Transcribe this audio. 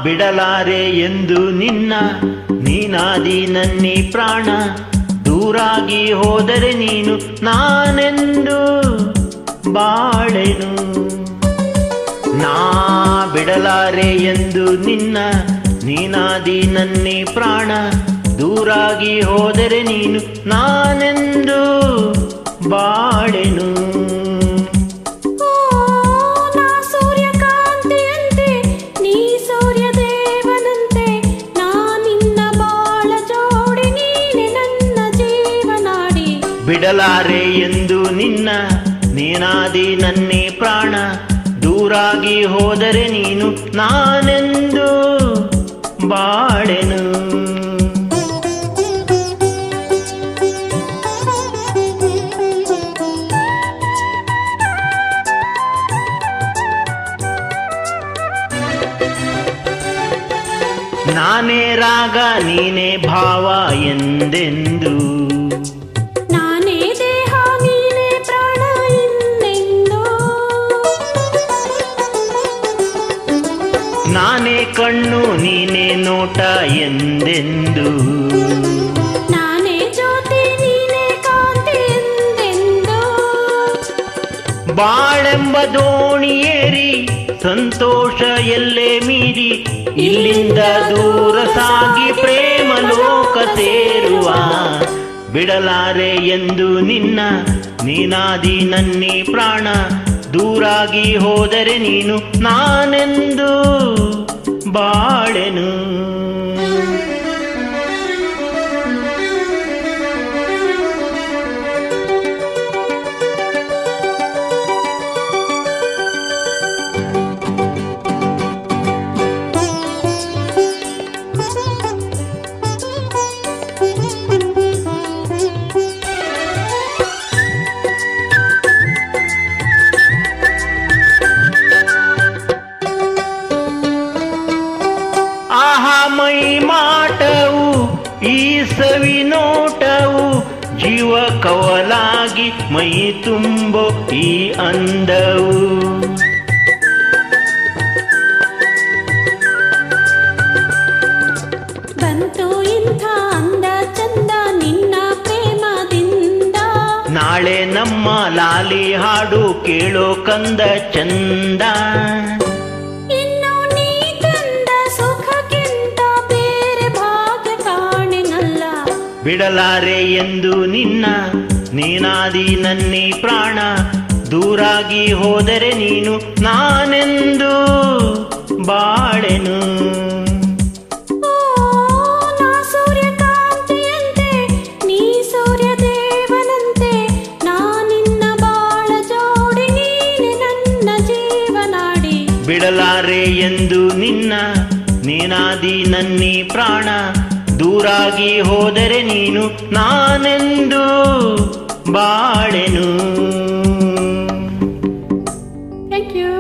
ಬಿಡಲಾರೆ ಎಂದು ನಿನ್ನ, ನೀನಾದಿ ನನ್ನಿ ಪ್ರಾಣ. ದೂರಾಗಿ ಹೋದರೆ ನೀನು ನಾನೆಂದು ಬಾಳೆನು. ನಾ ಬಿಡಲಾರೆ ಎಂದು ನಿನ್ನ, ನೀನಾದಿ ನನ್ನಿ ಪ್ರಾಣ. ದೂರಾಗಿ ಹೋದರೆ ನೀನು ನಾನೆಂದು ಬಾಳೆನು. ಬಿಡಲಾರೆ ಎಂದು ನಿನ್ನ, ನೀನಾದಿ ನನ್ನಿ ಪ್ರಾಣ. ದೂರಾಗಿ ಹೋದರೆ ನೀನು ನಾನೆಂದು ಬಾಳೆನು. ನಾನೇ ರಾಗ ನೀನೇ ಭಾವ ಎಂದೆಂದು, ನಾನೇ ಕಣ್ಣು ನೀನೇ ನೋಟ ಎಂದೆಂದು, ನಾನೇ ಜ್ಯೋತಿ ನೀನೇ ಕಾಂತಿ ಎಂದೆಂದು. ಬಾಳೆಂಬ ದೋಣಿಯೇರಿ ಸಂತೋಷ ಎಲ್ಲೇ ಮೀರಿ, ಇಲ್ಲಿಂದ ದೂರ ಸಾಗಿ ಪ್ರೇಮ ಲೋಕ ಸೇರುವ. ಬಿಡಲಾರೆ ಎಂದು ನಿನ್ನ, ನೀನಾದಿ ನನ್ನಿ ಪ್ರಾಣ. ದೂರಾಗಿ ಹೋದರೆ ನೀನು ನಾನೆಂದು ಬಾಳೆನು. ಆಹಾ ಮೈ ಮಾಟವು ಈ ಸವಿ ನೋಟವು, ಜೀವ ಕವಲಾಗಿ ಮೈ ತುಂಬೋ ಈ ಅಂದವು. ಬಂತು ಇಂಥ ಅಂದ ಚಂದ ನಿನ್ನ ಪ್ರೇಮದಿಂದ. ನಾಳೆ ನಮ್ಮ ಲಾಲಿ ಹಾಡು ಕೇಳೋ ಕಂದ ಚಂದ. ಬಿಡಲಾರೆ ಎಂದು ನಿನ್ನ, ನೀನಾದಿ ನನ್ನಿ ಪ್ರಾಣ. ದೂರಾಗಿ ಹೋದರೆ ನೀನು ನಾನೆಂದು ಬಾಳೆನು. ಸೂರ್ಯಕಾಂತಿಯಂತೆ ನೀ ಸೂರ್ಯ ದೇವನಂತೆ, ನಾನಿನ್ನ ಬಾಳ ಜೋಡಿ ನೀನೆ ನನ್ನ ಜೀವನಾಡಿ. ಬಿಡಲಾರೆ ಎಂದು ನಿನ್ನ, ನೀನಾದಿ ನನ್ನಿ ಪ್ರಾಣ. ದೂರಾಗಿ ಹೋದರೆ ನೀನು ನಾನೆಂದು ಬಾಳೆನು. Thank you.